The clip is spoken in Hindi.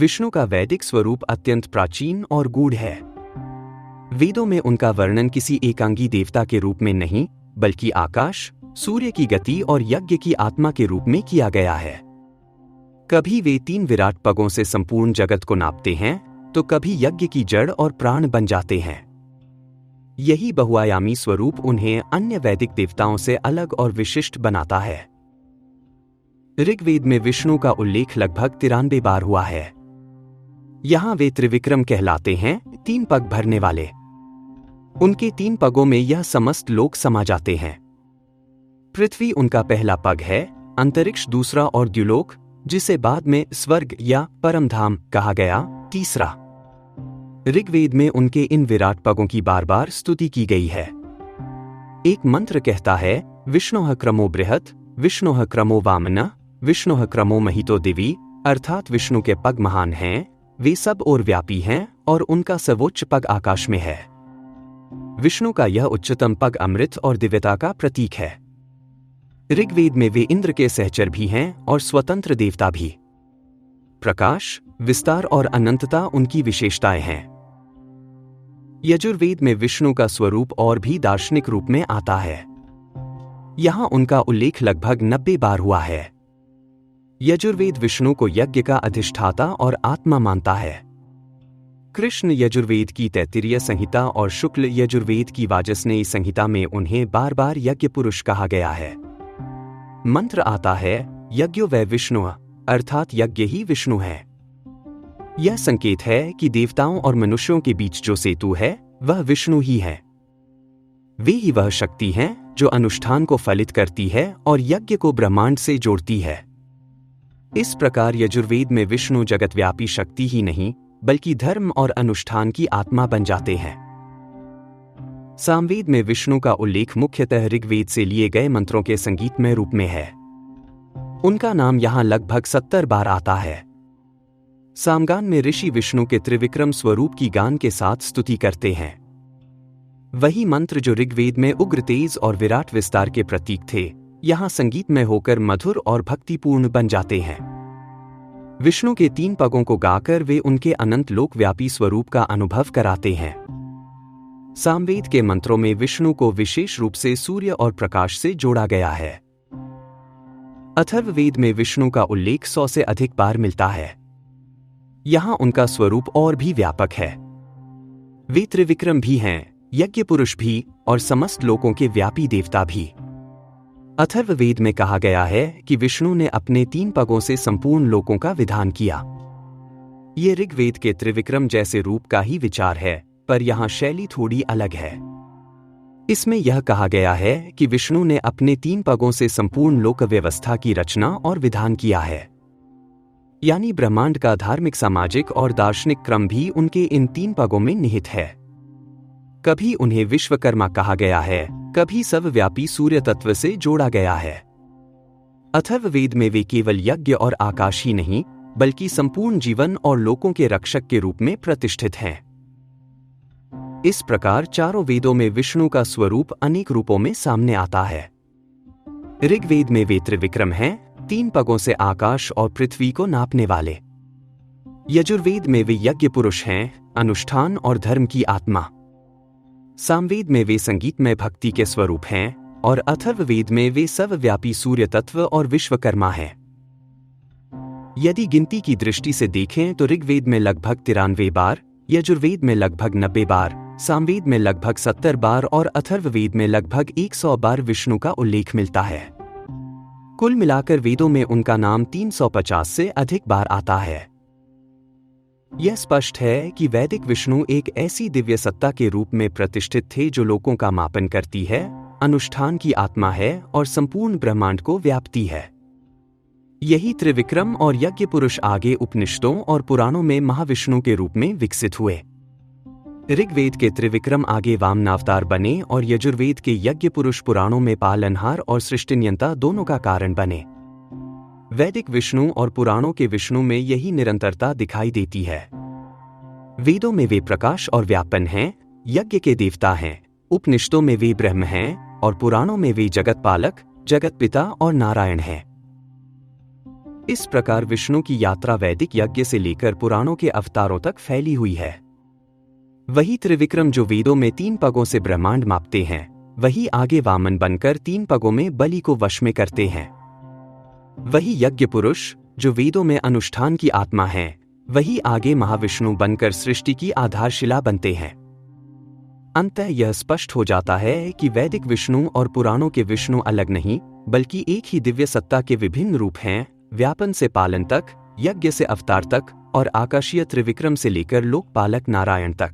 विष्णु का वैदिक स्वरूप अत्यंत प्राचीन और गूढ़ है। वेदों में उनका वर्णन किसी एकांगी देवता के रूप में नहीं, बल्कि आकाश, सूर्य की गति और यज्ञ की आत्मा के रूप में किया गया है। कभी वे 3 विराट पगों से संपूर्ण जगत को नापते हैं, तो कभी यज्ञ की जड़ और प्राण बन जाते हैं। यही बहुआयामी स्वरूप उन्हें अन्य वैदिक देवताओं से अलग और विशिष्ट बनाता है। ऋग्वेद में विष्णु का उल्लेख लगभग 93 बार हुआ है। यहां वे त्रिविक्रम कहलाते हैं, 3 पग भरने वाले। उनके 3 पगों में यह समस्त लोक समा जाते हैं। पृथ्वी उनका पहला पग है, अंतरिक्ष दूसरा और द्युलोक, जिसे बाद में स्वर्ग या परमधाम कहा गया, तीसरा। ऋग्वेद में उनके इन विराट पगों की बार बार स्तुति की गई है। एक मंत्र कहता है, विष्णुः क्रमो बृहत्, विष्णुः क्रमो वामनः, विष्णुः क्रमो महितो दिवि, अर्थात विष्णु के पग महान हैं, वे सब और व्यापी हैं और उनका सर्वोच्च पग आकाश में है। विष्णु का यह उच्चतम पग अमृत और दिव्यता का प्रतीक है। ऋग्वेद में वे इंद्र के सहचर भी हैं और स्वतंत्र देवता भी। प्रकाश, विस्तार और अनंतता उनकी विशेषताएं हैं। यजुर्वेद में विष्णु का स्वरूप और भी दार्शनिक रूप में आता है। यहां उनका उल्लेख लगभग 90 बार हुआ है। यजुर्वेद विष्णु को यज्ञ का अधिष्ठाता और आत्मा मानता है। कृष्ण यजुर्वेद की तैत्तिरीय संहिता और शुक्ल यजुर्वेद की वाजसनेयी संहिता में उन्हें बार बार यज्ञ पुरुष कहा गया है। मंत्र आता है, यज्ञो वै विष्णु, अर्थात यज्ञ ही विष्णु है। यह संकेत है कि देवताओं और मनुष्यों के बीच जो सेतु है, वह विष्णु ही है। वे ही वह शक्ति हैं जो अनुष्ठान को फलित करती है और यज्ञ को ब्रह्मांड से जोड़ती है। इस प्रकार यजुर्वेद में विष्णु जगतव्यापी शक्ति ही नहीं, बल्कि धर्म और अनुष्ठान की आत्मा बन जाते हैं। सामवेद में विष्णु का उल्लेख मुख्यतः ऋग्वेद से लिए गए मंत्रों के संगीतमय रूप में है। उनका नाम यहां लगभग 70 बार आता है। सामगान में ऋषि विष्णु के त्रिविक्रम स्वरूप की गान के साथ स्तुति करते हैं। वही मंत्र जो ऋग्वेद में उग्र तेज और विराट विस्तार के प्रतीक थे, यहां संगीतमय होकर मधुर और भक्तिपूर्ण बन जाते हैं। विष्णु के 3 पगों को गाकर वे उनके अनंत लोकव्यापी स्वरूप का अनुभव कराते हैं। सामवेद के मंत्रों में विष्णु को विशेष रूप से सूर्य और प्रकाश से जोड़ा गया है। अथर्ववेद में विष्णु का उल्लेख 100 से अधिक बार मिलता है। यहां उनका स्वरूप और भी व्यापक है। वे त्रिविक्रम भी हैं, यज्ञ पुरुष भी और समस्त लोकों के व्यापी देवता भी। अथर्ववेद में कहा गया है कि विष्णु ने अपने 3 पगों से संपूर्ण लोकों का विधान किया। ये ऋग्वेद के त्रिविक्रम जैसे रूप का ही विचार है, पर यहां शैली थोड़ी अलग है। इसमें यह कहा गया है कि विष्णु ने अपने 3 पगों से संपूर्ण लोक व्यवस्था की रचना और विधान किया है। यानी ब्रह्मांड का धार्मिक, सामाजिक और दार्शनिक क्रम भी उनके इन 3 पगों में निहित है। कभी उन्हें विश्वकर्मा कहा गया है, कभी सर्वव्यापी सूर्य तत्व से जोड़ा गया है। अथर्ववेद में वे केवल यज्ञ और आकाश ही नहीं, बल्कि संपूर्ण जीवन और लोकों के रक्षक के रूप में प्रतिष्ठित हैं। इस प्रकार चारों वेदों में विष्णु का स्वरूप अनेक रूपों में सामने आता है। ऋग्वेद में वे त्रिविक्रम हैं, 3 पगों से आकाश और पृथ्वी को नापने वाले। यजुर्वेद में वे यज्ञ पुरुष हैं, अनुष्ठान और धर्म की आत्मा। सामवेद में वे संगीतमय भक्ति के स्वरूप हैं और अथर्ववेद में वे सर्वव्यापी सूर्य तत्व और विश्वकर्मा हैं। यदि गिनती की दृष्टि से देखें तो ऋग्वेद में लगभग 93 बार, यजुर्वेद में लगभग 90 बार, सामवेद में लगभग 70 बार और अथर्ववेद में लगभग 100 बार विष्णु का उल्लेख मिलता है। कुल मिलाकर वेदों में उनका नाम 350 से अधिक बार आता है। यह स्पष्ट है कि वैदिक विष्णु एक ऐसी दिव्य सत्ता के रूप में प्रतिष्ठित थे जो लोकों का मापन करती है, अनुष्ठान की आत्मा है और संपूर्ण ब्रह्मांड को व्यापती है। यही त्रिविक्रम और यज्ञ पुरुष आगे उपनिषदों और पुराणों में महाविष्णु के रूप में विकसित हुए। ऋग्वेद के त्रिविक्रम आगे वामनावतार बने और यजुर्वेद के यज्ञ पुरुष पुराणों में पालनहार और सृष्टिनियंता दोनों का कारण बने। वैदिक विष्णु और पुराणों के विष्णु में यही निरंतरता दिखाई देती है। वेदों में वे प्रकाश और व्यापन हैं, यज्ञ के देवता हैं, उपनिषदों में वे ब्रह्म हैं और पुराणों में वे जगत पालक, जगत पिता और नारायण हैं। इस प्रकार विष्णु की यात्रा वैदिक यज्ञ से लेकर पुराणों के अवतारों तक फैली हुई है। वही त्रिविक्रम जो वेदों में 3 पगों से ब्रह्मांड मापते हैं, वही आगे वामन बनकर 3 पगों में बलि को वश में करते हैं। वही यज्ञ पुरुष जो वेदों में अनुष्ठान की आत्मा है, वही आगे महाविष्णु बनकर सृष्टि की आधारशिला बनते हैं। अंततः यह स्पष्ट हो जाता है कि वैदिक विष्णु और पुराणों के विष्णु अलग नहीं, बल्कि एक ही दिव्य सत्ता के विभिन्न रूप हैं, व्यापन से पालन तक, यज्ञ से अवतार तक और आकाशीय त्रिविक्रम से लेकर लोकपालक नारायण तक।